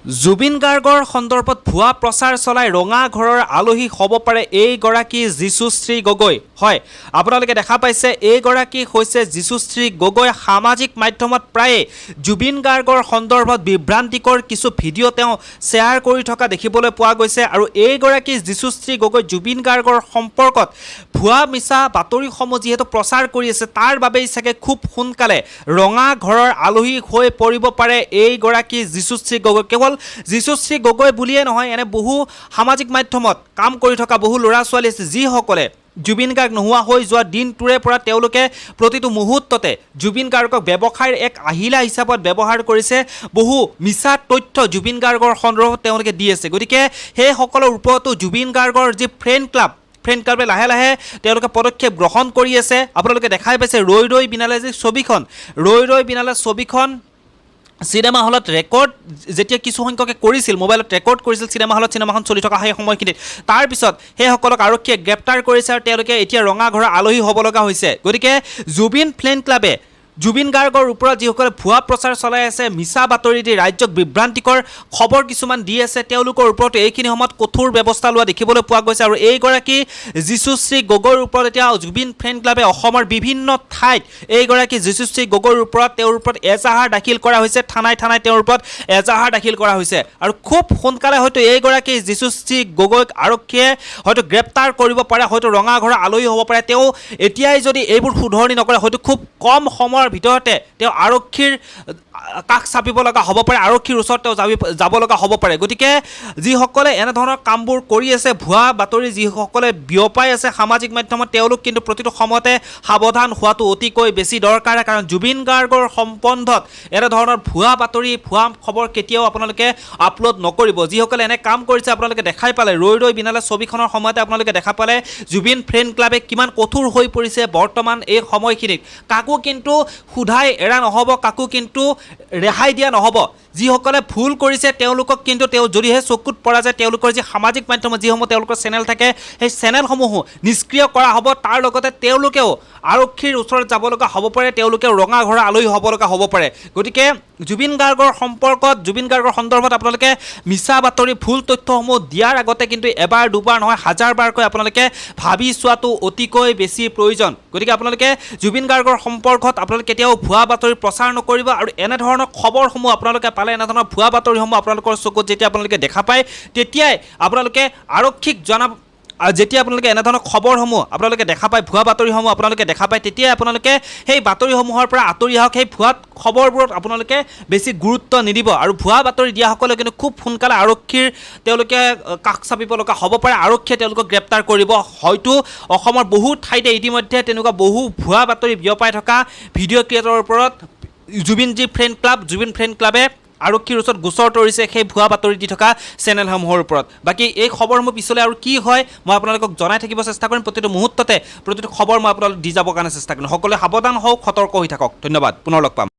জুবিন গাৰ্গৰ সন্দৰ্ভত ভুৱা প্ৰচাৰ চলাই ৰঙা ঘৰৰ আলহী হ'ব পাৰে এইগৰাকী যীশুশ্ৰী গগৈ। হয়, আপোনালোকে দেখা পাইছে এইগৰাকী হৈছে যীশুশ্ৰী গগৈ। সামাজিক মাধ্যমত প্ৰায়ে জুবিন গাৰ্গৰ সন্দৰ্ভত বিভ্ৰান্তিকৰ কিছু ভিডিঅ' তেওঁ শ্বেয়াৰ কৰি থকা দেখিবলৈ পোৱা গৈছে। আৰু এইগৰাকী যীশুশ্ৰী গগৈ জুবিন গাৰ্গৰ সম্পৰ্কত ভুৱা মিছা বাতৰিসমূহ যিহেতু প্ৰচাৰ কৰি আছে, তাৰ বাবেই চাগে খুব সোনকালে ৰঙা ঘৰৰ আলহী হৈ পৰিব পাৰে এইগৰাকী যীশুশ্ৰী গগৈ। কেৱল যীশুশ্ৰী গগৈ বুলিয়ে নহয়, এনে বহু সামাজিক মাধ্যমত কাম কৰি থকা বহু ল'ৰা ছোৱালী আছে যিসকলে জুবিন গাৰ্গ নোহোৱা হৈ যোৱা দিনটোৰে পৰা তেওঁলোকে প্ৰতিটো মুহূৰ্ততে জুবিন গাৰ্গক ব্যৱসায়ৰ এক আহিলা হিচাপত ব্যৱহাৰ কৰিছে। বহু মিছা তথ্য জুবিন গাৰ্গৰ সন্দৰ্ভত তেওঁলোকে দি আছে। গতিকে সেইসকলৰ ওপৰতো জুবিন গাৰ্গৰ যি ফ্ৰেণ্ড ক্লাবে লাহে লাহে তেওঁলোকে পদক্ষেপ গ্ৰহণ কৰি আছে। আপোনালোকে দেখাই পাইছে ৰৈ ৰৈ বিনালে যি ছবিখন, ৰৈ ৰৈ বিনালে ছবিখন চিনেমা হলত ৰেকৰ্ড যেতিয়া কিছু সংখ্যকে কৰিছিল, মোবাইলত ৰেকৰ্ড কৰিছিল চিনেমা হলত, চিনেমাখন চলি থকা সেই সময়খিনিত, তাৰপিছত সেইসকলক আৰক্ষীয়ে গ্ৰেপ্তাৰ কৰিছে আৰু তেওঁলোকে এতিয়া ৰঙা ঘৰৰ আলহী হ'ব লগা হৈছে। গতিকে জুবিন ফ্ৰেণ্ড ক্লাবে জুবিন গাৰ্গৰ ওপৰত যিসকলে ভুৱা প্ৰচাৰ চলাই আছে, মিছা বাতৰি দি ৰাজ্যক বিভ্ৰান্তিকৰ খবৰ কিছুমান দি আছে, তেওঁলোকৰ ওপৰত এইখিনি সময়ত কঠোৰ ব্যৱস্থা লোৱা দেখিবলৈ পোৱা গৈছে। আৰু এইগৰাকী যীশুশ্ৰী গগৈৰ ওপৰত এতিয়া জুবিন ফ্ৰেণ্ড ক্লাবে অসমৰ বিভিন্ন ঠাইত এইগৰাকী যীশুশ্ৰী গগৈৰ ওপৰত তেওঁৰ ওপৰত এজাহাৰ দাখিল কৰা হৈছে, থানাই তেওঁৰ ওপৰত এজাহাৰ দাখিল কৰা হৈছে। আৰু খুব সোনকালে হয়তো এইগৰাকী যীশুশ্ৰী গগৈক আৰক্ষীয়ে হয়তো গ্ৰেপ্তাৰ কৰিব পাৰে, হয়তো ৰঙা ঘৰৰ আলহী হ'ব পাৰে। তেওঁ এতিয়াই যদি এইবোৰ শুধৰণি নকৰে, হয়তো খুব কম সময়ৰ ভিতৰতে তেওঁ আৰক্ষীৰ কাষ চাপিব লগা হ'ব পাৰে, আৰক্ষীৰ ওচৰত তেওঁ যাব লগা হ'ব পাৰে। গতিকে যিসকলে এনেধৰণৰ কামবোৰ কৰি আছে, ভুৱা বাতৰি যিসকলে বিয়পাই আছে সামাজিক মাধ্যমত, তেওঁলোক কিন্তু প্ৰতিটো সময়তে সাৱধান হোৱাটো অতিকৈ বেছি দৰকাৰ। কাৰণ জুবিন গাৰ্গৰ সম্বন্ধত এনেধৰণৰ ভুৱা বাতৰি, ভুৱা খবৰ কেতিয়াও আপোনালোকে আপলোড নকৰিব। যিসকলে এনে কাম কৰিছে আপোনালোকে দেখাই পালে, ৰৈ ৰৈ বিনালে ছবিখনৰ সময়তে আপোনালোকে দেখা পালে জুবিন ফ্ৰেণ্ড ক্লাবে কিমান কঠোৰ হৈ পৰিছে বৰ্তমান এই সময়খিনিত। কাকো কিন্তু সোধাই এৰা নহ'ব, কাকো কিন্তু ৰেহাই দিয়া নহ'ব। যিসকলে ভুল কৰিছে তেওঁলোকক কিন্তু তেওঁ যদিহে চকুত পৰা যায়, তেওঁলোকৰ যি সামাজিক মাধ্যমত যিসমূহ তেওঁলোকৰ চেনেল থাকে, সেই চেনেলসমূহো নিষ্ক্ৰিয় কৰা হ'ব। তাৰ লগতে তেওঁলোকেও আৰক্ষীৰ ওচৰত যাব লগা হ'ব পাৰে, তেওঁলোকে ৰঙা ঘৰৰ আলহী হ'ব লগা হ'ব পাৰে। গতিকে জুবিন গাৰ্গৰ সম্পৰ্কত, জুবিন গাৰ্গৰ সন্দৰ্ভত আপোনালোকে মিছা বাতৰি, ভুল তথ্যসমূহ দিয়াৰ আগতে কিন্তু এবাৰ দুবাৰ নহয় হাজাৰবাৰকৈ আপোনালোকে ভাবি চোৱাটো অতিকৈ বেছি প্ৰয়োজন। গতিকে আপোনালোকে জুবিন গাৰ্গৰ সম্পৰ্কত আপোনালোকে কেতিয়াও ভুৱা বাতৰি প্ৰচাৰ নকৰিব। আৰু এনেধৰণৰ খবৰসমূহ আপোনালোকে পালে, এনেধৰণৰ ভুৱা বাতৰিসমূহ আপোনালোকৰ চকুত যেতিয়া আপোনালোকে দেখা পায়, তেতিয়াই আপোনালোকে আৰক্ষীক জনাব। আৰু যেতিয়া আপোনালোকে এনেধৰণৰ খবৰসমূহ আপোনালোকে দেখা পায়, ভুৱা বাতৰিসমূহ আপোনালোকে দেখা পায়, তেতিয়াই আপোনালোকে সেই বাতৰিসমূহৰ পৰা আঁতৰি আহক। সেই ভুৱা খবৰবোৰত আপোনালোকে বেছি গুৰুত্ব নিদিব। আৰু ভুৱা বাতৰি দিয়াসকলে কিন্তু খুব সোনকালে আৰক্ষীৰ তেওঁলোকে কাষ চাপিব লগা হ'ব পাৰে, আৰক্ষীয়ে তেওঁলোকক গ্ৰেপ্তাৰ কৰিব। হয়তো অসমৰ বহু ঠাইতে ইতিমধ্যে তেনেকুৱা বহু ভুৱা বাতৰি বিয়পাই থকা ভিডিঅ' ক্ৰিয়েটৰৰ ওপৰত জুবিন ফ্ৰেণ্ড ক্লাবে আৰক্ষীৰ ওচৰত গোচৰ তৰিছে সেই ভুৱা বাতৰি দি থকা চেনেলসমূহৰ ওপৰত। বাকী এই খবৰসমূহ পিছলৈ আৰু কি হয় মই আপোনালোকক জনাই থাকিব চেষ্টা কৰিম। প্ৰতিটো মুহূৰ্ততে প্ৰতিটো খবৰ মই আপোনালোকক দি যাবৰ কাৰণে চেষ্টা কৰিম। সকলোৱে সাৱধান হওক, সতৰ্ক হৈ থাকক। ধন্যবাদ, পুনৰ লগ পাম।